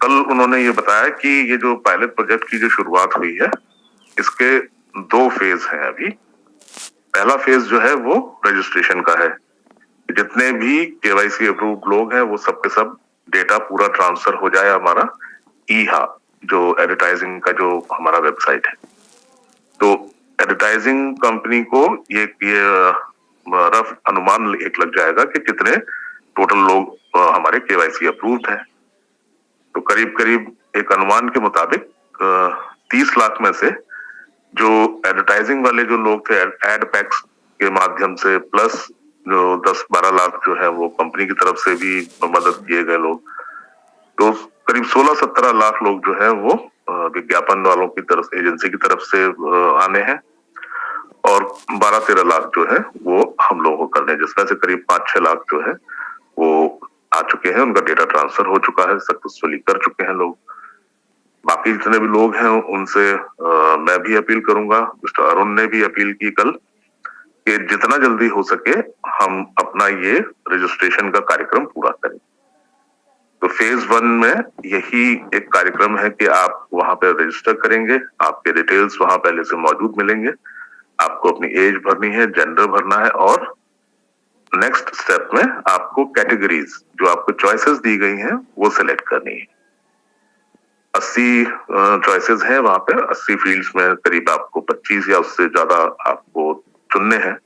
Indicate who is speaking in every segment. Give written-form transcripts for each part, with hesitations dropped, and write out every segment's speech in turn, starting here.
Speaker 1: कल उन्होंने ये बताया कि ये जो पायलट प्रोजेक्ट की जो शुरुआत हुई है, इसके 2 फेज हैं अभी। पहला फेज जो है वो रजिस्ट्रेशन का है। जितने भी केवाईसी अप्रूव्ड लोग हैं वो सब के सब डेटा पूरा ट्रांसफर हो जाए हमारा ईहा, जो एडवर्टाइजिंग का जो हमारा वेबसाइट है। तो एडवर्टाइजिंग कंपनी को ये रफ अनुमान एक लग जाएगा कि कितने टोटल लोग हमारे केवाईसी अप्रूव्ड हैं। तो करीब करीब एक अनुमान के मुताबिक 30 लाख में से जो एडवर्टाइजिंग वाले जो लोग थे एड पैक्स के माध्यम से, प्लस जो 10-12 लाख जो है वो कंपनी की तरफ से भी मदद किए गए लोग, तो करीब 16-17 लाख लोग जो है वो विज्ञापन वालों की तरफ, एजेंसी की तरफ से आने हैं, और 12-13 लाख जो है वो हम लोगों को करने, जिसमें से करीब 5-6 लाख जो है वो आ चुके हैं, उनका डेटा ट्रांसफर हो चुका है, सक्सेसफुली कर चुके हैं लोग। बाकी जितने भी लोग हैं उनसे मैं भी अपील करूंगा, मिस्टर अरुण ने भी अपील की कल, कि जितना जल्दी हो सके हम अपना ये रजिस्ट्रेशन का कार्यक्रम पूरा करें। तो फेज 1 में यही एक कार्यक्रम है कि आप वहां पे रजिस्टर करेंगे, आपके डिटेल्स वहां पहले से मौजूद मिलेंगे, आपको अपनी एज भरनी है, जेंडर भरना है, और नेक्स्ट स्टेप में आपको कैटेगरीज जो आपको चॉइसेस दी गई हैं वो सिलेक्ट करनी है। 80 चॉइसेस हैं वहां पे, 80 फील्ड्स में करीब आपको 25 या उससे ज्यादा आपको चुनने हैं।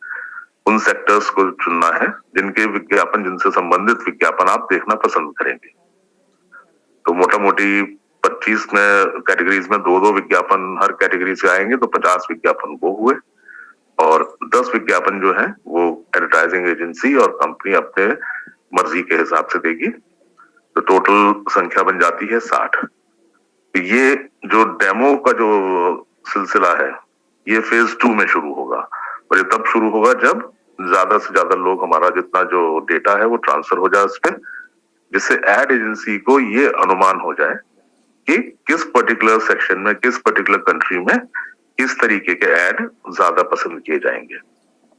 Speaker 1: उन सेक्टर्स को चुनना है जिनके विज्ञापन, जिनसे संबंधित विज्ञापन आप देखना पसंद करेंगे। तो मोटा मोटी 25 में कैटेगरीज में 2-2 विज्ञापन हर कैटेगरी से आएंगे, तो 50 विज्ञापन वो हुए, और 10 विज्ञापन जो है वो एडवर्टाइजिंग एजेंसी और कंपनी अपने मर्जी के हिसाब से देगी। तो टोटल संख्या बन जाती है 60। ये जो डेमो का जो सिलसिला है ये फेज 2 में शुरू होगा, और ये तब शुरू होगा जब ज्यादा से ज्यादा लोग, हमारा जितना जो डेटा है वो ट्रांसफर हो जाए उस पर, जिससे एड एजेंसी को ये अनुमान हो जाए कि किस पर्टिकुलर सेक्शन में, किस पर्टिकुलर कंट्री में किस तरीके के ऐड ज्यादा पसंद किए जाएंगे।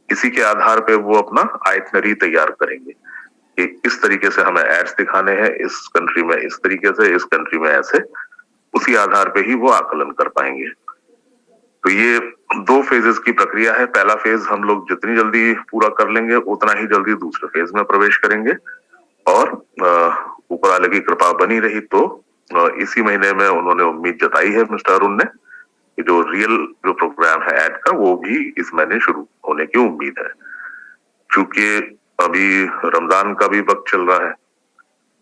Speaker 1: इसी के आधार पे वो अपना आइटनरी तैयार करेंगे कि इस तरीके से हमें एड्स दिखाने हैं, इस कंट्री में इस तरीके से, इस कंट्री में ऐसे। उसी आधार पे ही वो आकलन कर पाएंगे। तो ये 2 फेजेस की प्रक्रिया है। पहला फेज हम लोग जितनी जल्दी पूरा कर लेंगे उतना ही जल्दी दूसरे फेज में प्रवेश करेंगे, और ऊपर वाले की कृपा बनी रही तो इसी महीने में उन्होंने उम्मीद जताई है मिस्टर अरुण ने कि जो रियल जो प्रोग्राम है ऐड का वो भी इस महीने शुरू होने की उम्मीद है। चूंकि अभी रमजान का भी वक्त चल रहा है,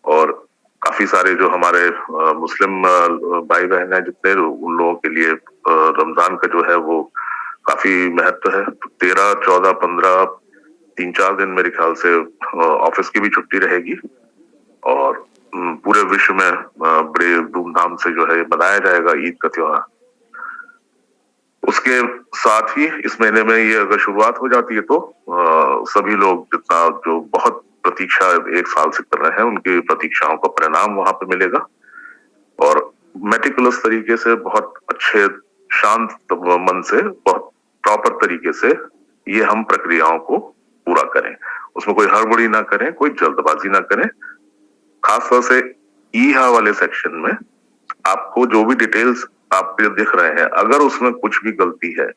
Speaker 1: और काफी सारे जो हमारे मुस्लिम भाई बहन हैं जितने, उन लोगों के लिए रमजान का जो है वो काफी महत्व है। 13, 14, 15, 3-4 दिन मेरे ख्याल से ऑफिस की भी छुट्टी रहेगी, और पूरे विश्व में बड़े धूमधाम से जो है मनाया जाएगा ईद का त्योहार। उसके साथ ही इस महीने में ये अगर शुरुआत हो जाती है तो सभी लोग जितना जो बहुत प्रतीक्षा 1 साल से कर रहे हैं उनकी प्रतीक्षाओं का परिणाम वहां पे मिलेगा, और मेटिकुलस तरीके से, बहुत अच्छे शांत मन से, बहुत प्रॉपर तरीके से ये हम प्रक्रियाओं को पूरा करें। उसमें कोई हड़बड़ी ना करें, कोई जल्दबाजी ना करें। खासतौर से ईहा वाले सेक्शन में आपको जो भी डिटेल्स आपको दिख रहे हैं, अगर उसमें कुछ भी गलती है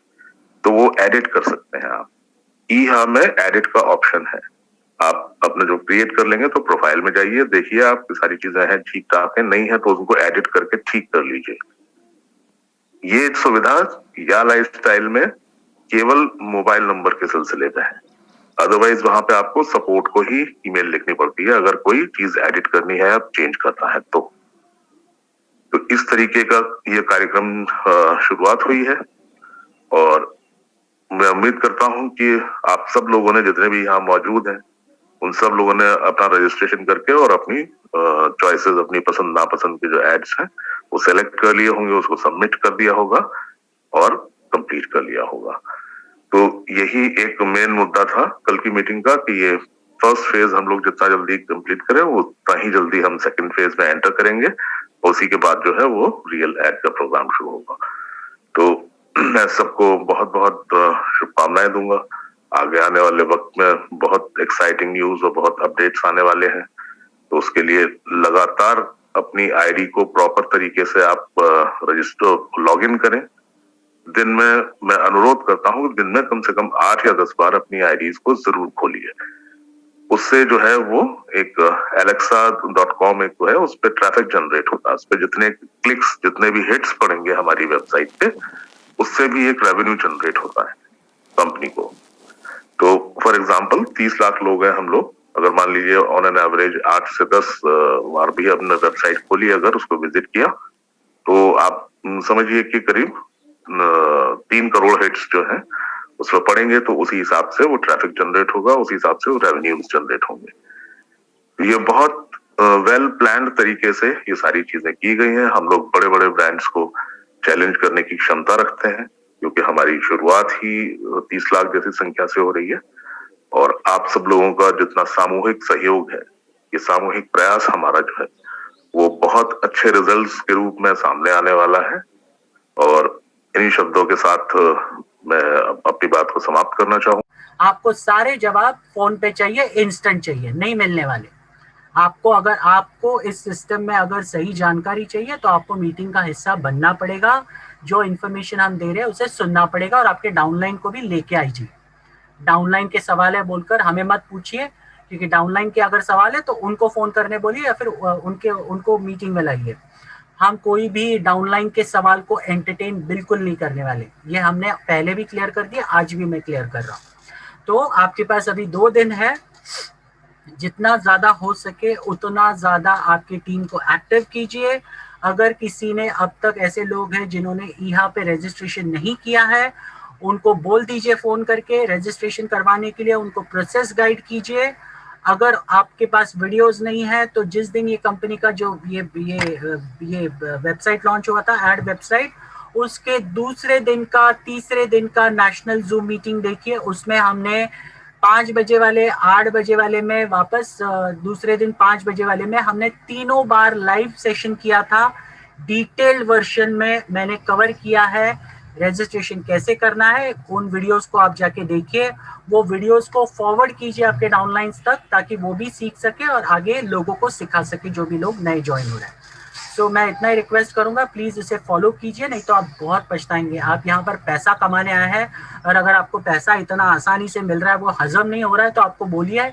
Speaker 1: तो वो एडिट कर सकते हैं आप। ईहा में एडिट का ऑप्शन है, आप अपने जो क्रिएट कर लेंगे तो प्रोफाइल में जाइए, देखिए आपकी सारी चीजें हैं ठीक ठाक है, नहीं है तो उनको एडिट करके ठीक कर लीजिए। ये सुविधा या लाइफस्टाइल में केवल मोबाइल नंबर के सिलसिले में है, अदरवाइज वहां पे आपको सपोर्ट को ही ईमेल लिखनी पड़ती है अगर कोई चीज एडिट करनी है, आप चेंज करना है तो इस तरीके का ये कार्यक्रम शुरुआत हुई है, और मैं उम्मीद करता हूं कि आप सब लोगों ने, जितने भी यहाँ मौजूद हैं, उन सब लोगों ने अपना रजिस्ट्रेशन करके और अपनी चॉइसेस, अपनी पसंद नापसंद के जो एड्स हैं वो सेलेक्ट कर लिए होंगे, उसको सबमिट कर दिया होगा और कंप्लीट कर लिया होगा। तो यही एक मेन मुद्दा था कल की मीटिंग का कि ये फर्स्ट फेज हम लोग जितना जल्दी कंप्लीट करें उतना ही जल्दी हम सेकंड फेज में एंटर करेंगे, और उसी के बाद जो है वो रियल एड का प्रोग्राम शुरू होगा। तो मैं सबको बहुत बहुत शुभकामनाएं दूंगा। आगे आने वाले वक्त में बहुत एक्साइटिंग न्यूज और बहुत अपडेट्स आने वाले हैं, तो उसके लिए लगातार अपनी आईडी को प्रॉपर तरीके से आप रजिस्टर लॉग इन करें। दिन में मैं अनुरोध करता हूँ दिन में कम से कम 8 या 10 बार अपनी आईडीज को जरूर खोलिए। उससे जो है वो एक alexa.com एक है, उस पर ट्रैफिक जनरेट होता है। उस पर जितने क्लिक्स, जितने भी हिट्स पड़ेंगे हमारी वेबसाइट पे, उससे भी एक रेवेन्यू जनरेट होता है कंपनी को। तो फॉर एग्जांपल 30 लाख लोग हैं हम लोग, अगर मान लीजिए ऑन एन एवरेज 8 से 10 बार भी हमने वेबसाइट खोली, अगर उसको विजिट किया, तो आप समझिए कि करीब 3 करोड़ हिट्स जो है उसमें पड़ेंगे। तो उसी हिसाब से वो ट्रैफिक जनरेट होगा, उसी हिसाब से वो रेवेन्यूज जनरेट होंगे। ये बहुत वेल प्लान्ड तरीके से ये सारी चीजें की गई हैं। हम लोग बड़े बड़े ब्रांड्स को चैलेंज करने की क्षमता रखते हैं, क्योंकि हमारी शुरुआत ही 30 लाख जैसी संख्या से हो रही है। और आप सब लोगों का जितना सामूहिक सहयोग है, ये सामूहिक प्रयास हमारा जो है वो बहुत अच्छे रिजल्ट्स के रूप में सामने आने वाला है। और इन्हीं शब्दों के साथ मैं अपनी बात को समाप्त करना चाहूँ।
Speaker 2: आपको सारे जवाब फोन पे चाहिए, इंस्टेंट चाहिए, नहीं मिलने वाले। आपको अगर आपको इस सिस्टम में अगर सही जानकारी चाहिए तो आपको मीटिंग का हिस्सा बनना पड़ेगा। जो इन्फॉर्मेशन हम दे रहे हैं उसे सुनना पड़ेगा और आपके डाउनलाइन को भी लेके आइए। डाउनलाइन के सवाल है बोलकर हमें मत पूछिए, क्योंकि डाउनलाइन के अगर सवाल है तो उनको फोन करने बोलिए या फिर उनको मीटिंग में लाइए। हम कोई भी डाउनलाइन के सवाल को एंटरटेन बिल्कुल नहीं करने वाले। ये हमने पहले भी क्लियर कर दिया, आज भी मैं क्लियर कर रहा हूँ। तो आपके पास अभी 2 दिन है, जितना ज्यादा हो सके उतना ज्यादा आपकी टीम को एक्टिव कीजिए। अगर किसी ने अब तक ऐसे लोग हैं जिन्होंने ईहा पे रजिस्ट्रेशन नहीं किया है, उनको बोल दीजिए फोन करके रजिस्ट्रेशन करवाने के लिए, उनको प्रोसेस गाइड कीजिए। अगर आपके पास वीडियोस नहीं है तो जिस दिन ये कंपनी का जो ये वेबसाइट लॉन्च हुआ था, एड वेबसाइट, उसके दूसरे दिन का, तीसरे दिन का नेशनल जूम मीटिंग देखिए। उसमें हमने 5 बजे वाले, 8 बजे वाले में, वापस दूसरे दिन 5 बजे वाले में हमने तीनों बार लाइव सेशन किया था। डिटेल्ड वर्जन में मैंने कवर किया है रजिस्ट्रेशन कैसे करना है। उन वीडियोस को आप जाके देखिए, वो वीडियोस को फॉरवर्ड कीजिए आपके डाउनलाइंस तक, ताकि वो भी सीख सके और आगे लोगों को सिखा सके जो भी लोग नए ज्वाइन हो रहे हैं। तो मैं इतना ही रिक्वेस्ट करूंगा, प्लीज इसे फॉलो कीजिए, नहीं तो आप बहुत पछताएंगे। आप यहाँ पर पैसा कमाने आए हैं, और अगर आपको पैसा इतना आसानी से मिल रहा है, वो हजम नहीं हो रहा है, तो आपको बोलिए।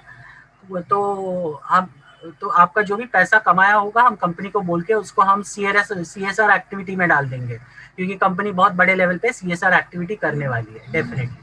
Speaker 2: तो आपका जो भी पैसा कमाया होगा हम कंपनी को बोल के उसको हम CSR एक्टिविटी में डाल देंगे, क्योंकि कंपनी बहुत बड़े लेवल पे CSR एक्टिविटी करने वाली है डेफिनेटली।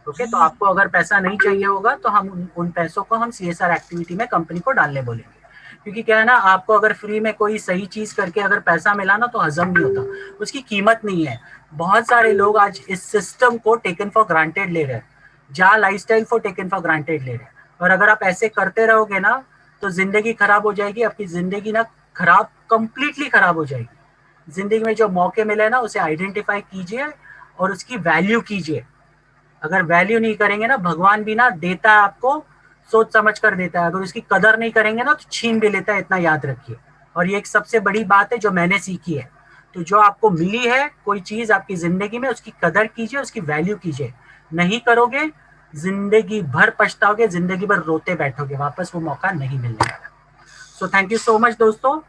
Speaker 2: ओके, तो आपको अगर पैसा नहीं चाहिए होगा तो हम उन पैसों को हम CSR एक्टिविटी में कंपनी को डालने बोलेंगे। क्योंकि क्या है ना, आपको अगर फ्री में कोई सही चीज करके अगर पैसा मिला ना तो हजम नहीं होता, उसकी कीमत नहीं है। बहुत सारे लोग आज इस सिस्टम को टेकन फॉर ग्रांटेड ले रहे हैं, जहाँ लाइफस्टाइल को टेकन फॉर ग्रांटेड ले रहे हैं। और अगर आप ऐसे करते रहोगे ना तो जिंदगी खराब हो जाएगी, आपकी जिंदगी ना खराब, कंप्लीटली खराब हो जाएगी। जिंदगी में जो मौके मिले ना उसे आइडेंटिफाई कीजिए और उसकी वैल्यू कीजिए। अगर वैल्यू नहीं करेंगे ना, भगवान भी ना देता है आपको, सोच समझ कर देता है। अगर उसकी कदर नहीं करेंगे ना तो छीन भी लेता है, इतना याद रखिए। और ये एक सबसे बड़ी बात है जो मैंने सीखी है। तो जो आपको मिली है कोई चीज आपकी जिंदगी में, उसकी कदर कीजिए, उसकी वैल्यू कीजिए। नहीं करोगे जिंदगी भर पछताओगे, जिंदगी भर रोते बैठोगे, वापस वो मौका नहीं मिलने वाला। So thank you so much दोस्तों।